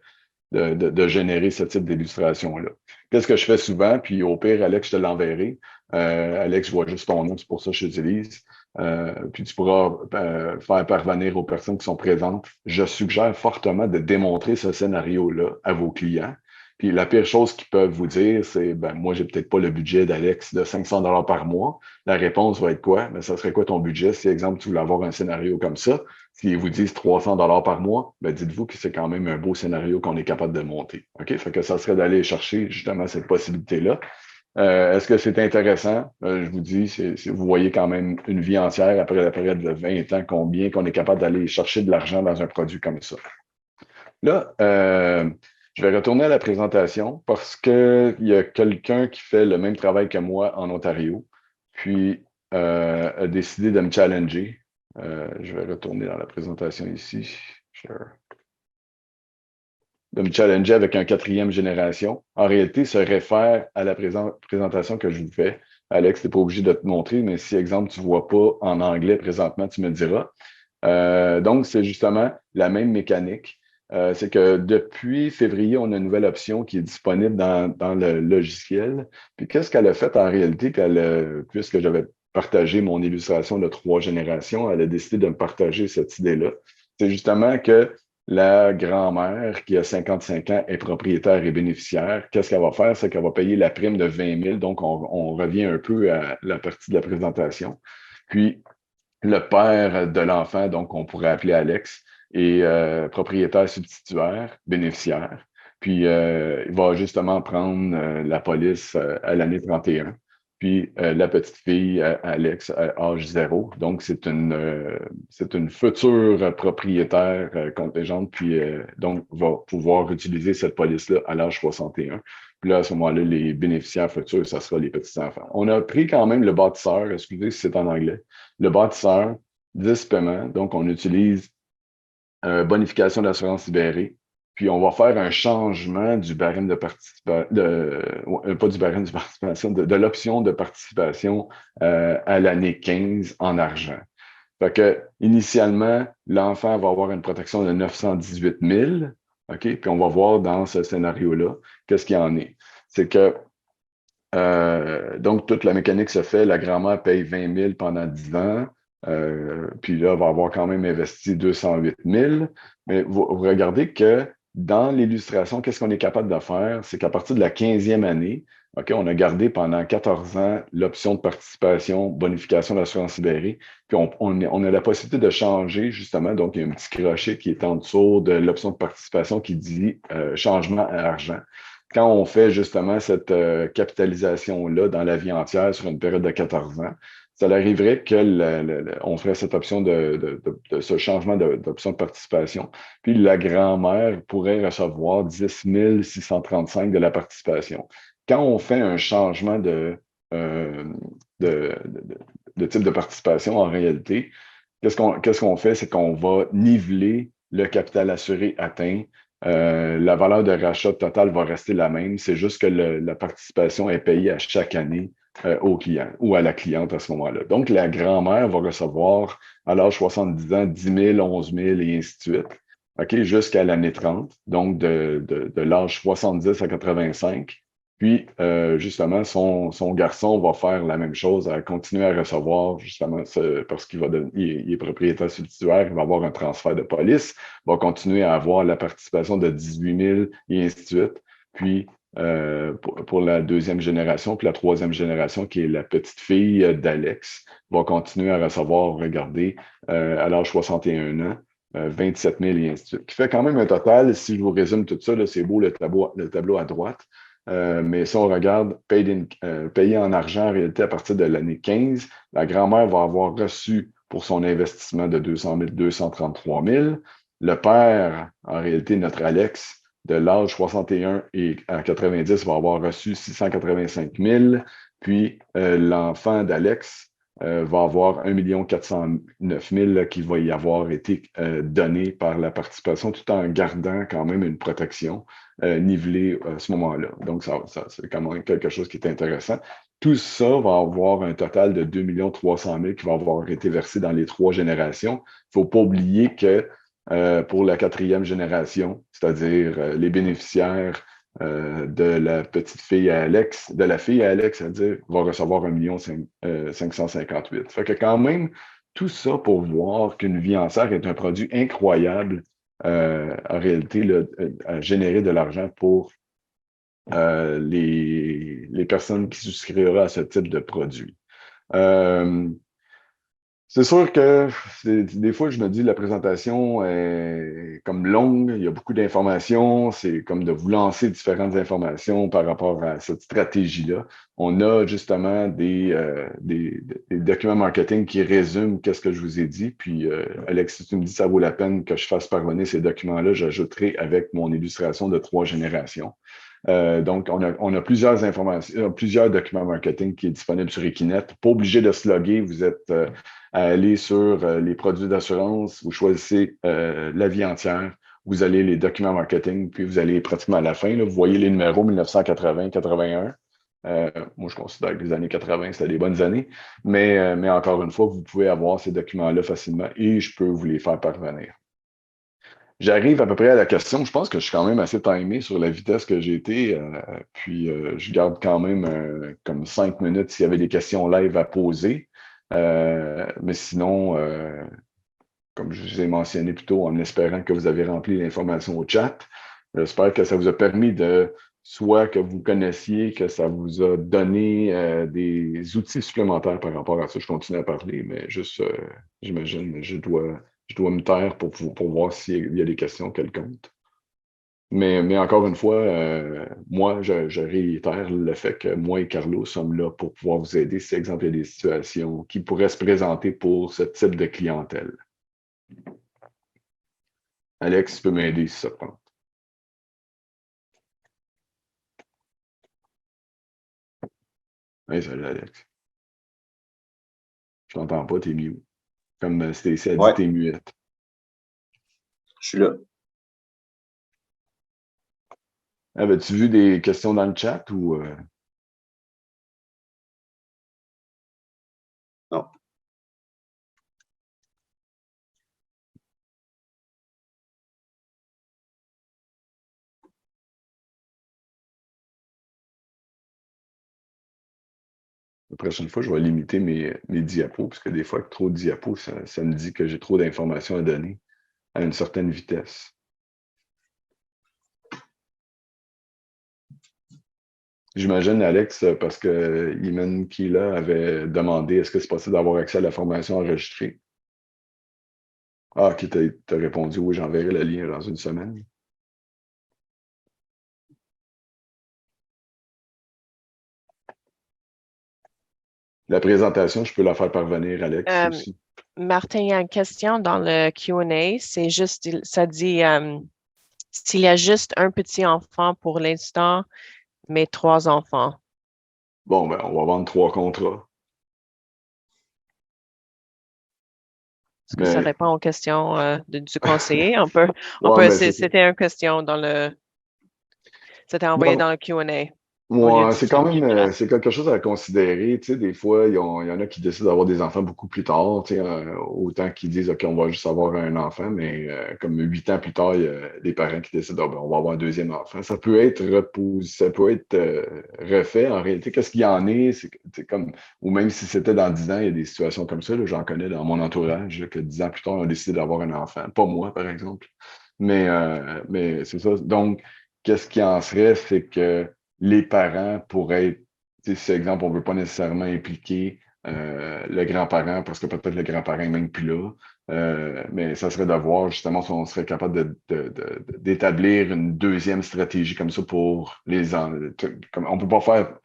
S1: de générer ce type d'illustration-là. Qu'est-ce que je fais souvent? Puis au pire, Alex, je te l'enverrai. Alex, je vois juste ton nom, c'est pour ça que je l'utilise. Puis tu pourras faire parvenir aux personnes qui sont présentes. Je suggère fortement de démontrer ce scénario-là à vos clients. Puis la pire chose qu'ils peuvent vous dire, c'est ben moi, j'ai peut-être pas le budget d'Alex de 500 par mois. La réponse va être quoi? Ben, ça serait quoi ton budget? Si, exemple, tu voulais avoir un scénario comme ça, s'ils vous disent 300 par mois, ben dites-vous que c'est quand même un beau scénario qu'on est capable de monter. OK? Fait que ça serait d'aller chercher justement cette possibilité-là. Est-ce que c'est intéressant? Je vous dis, vous voyez quand même une vie entière après la période de 20 ans, combien qu'on est capable d'aller chercher de l'argent dans un produit comme ça. Là, Je vais retourner à la présentation parce qu'il y a quelqu'un qui fait le même travail que moi en Ontario, puis a décidé de me challenger. Je vais retourner dans la présentation ici. Share. De me challenger avec un quatrième génération. En réalité, se réfère à la présentation que je vous fais. Alex, tu n'es pas obligé de te montrer, mais si, exemple, tu ne vois pas en anglais présentement, tu me diras. Donc, c'est justement la même mécanique. C'est que depuis février, on a une nouvelle option qui est disponible dans le logiciel. Puis qu'est-ce qu'elle a fait en réalité? Puisque j'avais partagé mon illustration de 3 générations, elle a décidé de me partager cette idée-là. C'est justement que la grand-mère qui a 55 ans est propriétaire et bénéficiaire. Qu'est-ce qu'elle va faire? C'est qu'elle va payer la prime de 20 000. Donc, on revient un peu à la partie de la présentation. Puis, le père de l'enfant, donc on pourrait appeler Alex, est propriétaire substituaire, bénéficiaire. Puis il va justement prendre la police à l'année 31. Puis la petite fille, Alex, à âge 0. Donc c'est une future propriétaire contingente, puis donc va pouvoir utiliser cette police-là à l'âge 61. Puis là, à ce moment-là, les bénéficiaires futurs, ça sera les petits-enfants. On a pris quand même le bâtisseur, excusez si c'est en anglais, le bâtisseur, 10 paiements. Donc, on utilise bonification d'assurance libérée. Puis, on va faire un changement du barème de participation, pas du barème de participation, de l'option de participation à l'année 15 en argent. Fait que, initialement, l'enfant va avoir une protection de 918 000. OK? Puis, on va voir dans ce scénario-là qu'est-ce qu'il y en est. C'est que donc, toute la mécanique se fait. La grand-mère paye 20 000 pendant 10 ans. Puis là, elle va avoir quand même investi 208 000. Mais vous regardez que dans l'illustration, qu'est-ce qu'on est capable de faire? C'est qu'à partir de la 15e année, OK, on a gardé pendant 14 ans l'option de participation, bonification d'assurance libérée. Puis on a la possibilité de changer, justement. Donc, il y a un petit crochet qui est en dessous de l'option de participation qui dit changement à argent. Quand on fait justement cette capitalisation-là dans la vie entière sur une période de 14 ans, ça arriverait on ferait cette option de ce changement d'option de participation. Puis la grand-mère pourrait recevoir 10 635 de la participation. Quand on fait un changement euh, de, de, de type de participation, en réalité, qu'est-ce qu'on fait? C'est qu'on va niveler le capital assuré atteint. La valeur de rachat totale va rester la même. C'est juste que la participation est payée à chaque année au client ou à la cliente à ce moment-là. Donc, la grand-mère va recevoir à l'âge 70 ans 10 000, 11 000 et ainsi de suite, OK, jusqu'à l'année 30, donc de l'âge 70 à 85. Puis, justement, son garçon va faire la même chose, à continuer à recevoir, justement, parce il est propriétaire substituaire, il va avoir un transfert de police, va continuer à avoir la participation de 18 000 et ainsi de suite. Puis, pour la deuxième génération, puis la troisième génération, qui est la petite fille d'Alex, va continuer à recevoir, regardez, à l'âge 61 ans, 27 000 et ainsi de suite. Qui fait quand même un total, si je vous résume tout ça, c'est beau le tableau à droite. Mais si on regarde payé en argent en réalité à partir de l'année 15, la grand-mère va avoir reçu pour son investissement de 200 000, 233 000. Le père, en réalité, notre Alex, de l'âge 61 et à 90, va avoir reçu 685 000. Puis l'enfant d'Alex va avoir 1 409 000 qui va y avoir été donné par la participation tout en gardant quand même une protection nivelée à ce moment-là. Donc, c'est quand même quelque chose qui est intéressant. Tout ça va avoir un total de 2 300 000 qui va avoir été versé dans les 3 générations. Il ne faut pas oublier que pour la quatrième génération, c'est-à-dire les bénéficiaires de la petite fille à Alex, de la fille à Alex, c'est-à-dire, va recevoir 1 558 000. Fait que quand même, tout ça pour voir qu'une vie en serre est un produit incroyable, en réalité, là, à générer de l'argent pour les personnes qui souscriraient à ce type de produit. Euh, C'est sûr que des fois, je me dis la présentation est comme longue, il y a beaucoup d'informations, c'est comme de vous lancer différentes informations par rapport à cette stratégie-là. On a justement des documents marketing qui résument qu'est-ce que je vous ai dit. Puis, Alex, si tu me dis que ça vaut la peine que je fasse parvenir ces documents-là, j'ajouterai avec mon illustration de 3 générations. Donc, on a plusieurs informations, plusieurs documents marketing qui est disponible sur Equinet. Pas obligé de se loguer, vous êtes à aller sur les produits d'assurance, vous choisissez la vie entière, vous allez les documents marketing, puis vous allez pratiquement à la fin, là, vous voyez les numéros 1980, 81. Moi, je considère que les années 80, c'était des bonnes années, mais encore une fois, vous pouvez avoir ces documents-là facilement et je peux vous les faire parvenir. J'arrive à peu près à la question. Je pense que je suis quand même assez timé sur la vitesse que j'ai été. Puis je garde quand même comme 5 minutes s'il y avait des questions live à poser. Mais sinon, comme je vous ai mentionné plus tôt, en espérant que vous avez rempli l'information au chat, j'espère que ça vous a permis de soit que vous connaissiez, que ça vous a donné des outils supplémentaires par rapport à ça. Je continue à parler, mais juste, j'imagine, je dois me taire pour voir s'il y a des questions quelconques. Mais encore une fois, moi, je réitère le fait que moi et Carlo sommes là pour pouvoir vous aider si, exemple, il y a des situations qui pourraient se présenter pour ce type de clientèle. Alex, tu peux m'aider si ça te prend. Hey, salut Alex. Je t'entends pas, t'es mute. Comme Stacy a dit,
S2: Ouais,
S1: t'es muette.
S2: je suis là.
S1: Avais-tu vu des questions dans le chat ou
S2: Non.
S1: la prochaine fois, je vais limiter mes diapos, parce que des fois, avec trop de diapos, ça me dit que j'ai trop d'informations à donner à une certaine vitesse. J'imagine, Alex, parce que Iman Kila avait demandé est-ce que c'est possible d'avoir accès à la formation enregistrée? Ah, ok, t'as répondu oui, j'enverrai le lien dans une semaine. La présentation, je peux la faire parvenir, Alex,
S3: Euh,
S1: aussi.
S3: Martin, il y a une question dans le Q&A. C'est juste, ça dit s'il y a juste un petit enfant pour l'instant, mais 3 enfants.
S1: Bon, ben, on va vendre 3 contrats.
S3: Est-ce que ça
S1: Mais,
S3: répond aux questions du conseiller?
S1: ouais, mais c'est ça.
S3: C'était une question c'était envoyé
S1: Non,
S3: dans le Q&A au lieu
S1: ouais,
S3: du
S1: c'est quand même
S3: chat.
S1: c'est quelque chose à considérer. Tu sais, des fois, il y en a qui décident d'avoir des enfants beaucoup plus tard. Tu sais, autant qu'ils disent OK, on va juste avoir un enfant, mais comme 8 ans plus tard, il y a des parents qui décident ah, ben, on va avoir un deuxième enfant. Ça peut être ça peut être refait. En réalité, qu'est-ce qu'il y en est? C'est comme, ou même si c'était dans 10 ans, il y a des situations comme ça. Là, j'en connais dans mon entourage là, que 10 ans plus tard, ils ont décidé d'avoir un enfant. Pas moi, par exemple. Mais c'est ça. Donc, qu'est-ce qui en serait, c'est que les parents pourraient être, tu sais, si, exemple, on ne veut pas nécessairement impliquer le grand-parent parce que peut-être le grand-parent n'est même plus là, mais ça serait de voir justement si on serait capable d'établir une deuxième stratégie comme ça pour les enfants. On ne peut pas faire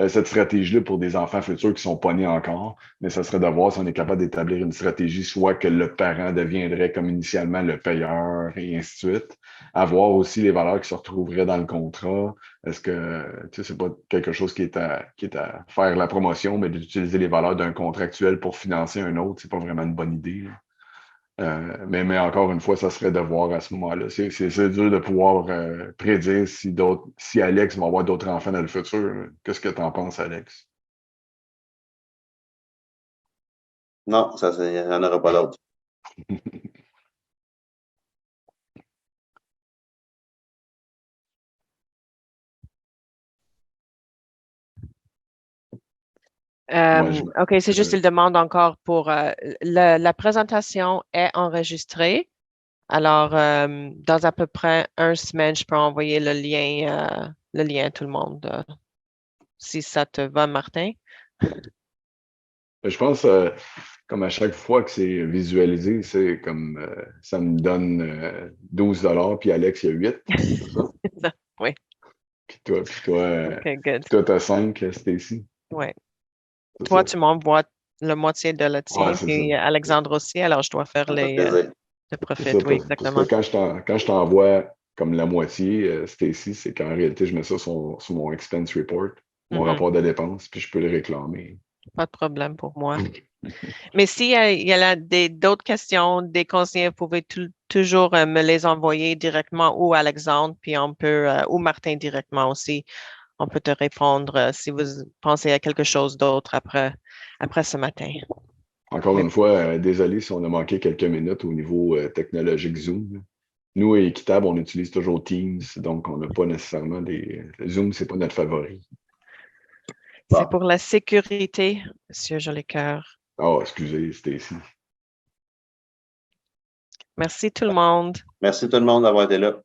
S1: cette stratégie-là pour des enfants futurs qui sont pas nés encore, mais ça serait de voir si on est capable d'établir une stratégie, soit que le parent deviendrait comme initialement le payeur et ainsi de suite, avoir aussi les valeurs qui se retrouveraient dans le contrat. Est-ce que, tu sais, c'est pas quelque chose qui est à faire la promotion, mais d'utiliser les valeurs d'un contrat actuel pour financer un autre, c'est pas vraiment une bonne idée, là. Mais encore une fois, ça serait de voir à ce moment-là. C'est dur de pouvoir prédire si Alex va avoir d'autres enfants dans le futur. Qu'est-ce que tu en penses, Alex?
S2: Non, il n'y en aura pas d'autres.
S1: Moi,
S3: OK, c'est juste, il demande encore pour la présentation est enregistrée. Alors, dans à peu près 1 semaine, je peux envoyer le lien à tout le monde. Si ça te va, Martin.
S1: Je pense, comme à chaque fois que c'est visualisé, c'est comme ça me donne 12 puis Alex, il y a 8, c'est ça?
S3: Oui.
S1: Puis toi,
S3: OK, good.
S1: tu as 5, Stacy.
S3: Oui.
S1: C'est
S3: Toi,
S1: ça.
S3: tu m'envoies le moitié de le
S1: Ouais,
S3: tien,
S1: c'est ça.
S3: puis Alexandre aussi, alors je dois faire
S2: Ça me fait
S3: les
S2: plaisir.
S3: le
S1: C'est
S3: profit.
S1: ça,
S3: Oui,
S1: parce que
S3: exactement.
S1: quand je t'envoie comme la moitié, Stacy, c'est qu'en réalité, je mets ça sur mon expense report, mon
S3: Mhm.
S1: rapport de dépenses, puis je peux le réclamer.
S3: Pas de problème pour moi. Mais s'il y a d'autres questions, des conseils, vous pouvez toujours me les envoyer directement ou Alexandre, puis on peut, ou Martin directement aussi. On peut te répondre si vous pensez à quelque chose d'autre après ce matin.
S1: Encore
S3: Mais
S1: une fois, désolé si on a manqué quelques minutes au niveau technologique Zoom. Nous, à Équitable, on utilise toujours Teams, donc on n'a pas nécessairement des. Zoom, c'est pas notre favori.
S3: c'est
S2: Bon.
S3: pour la sécurité, Monsieur Jolicoeur.
S1: Oh, excusez, c'était ici.
S3: Merci tout le monde.
S2: Merci tout le monde d'avoir été là.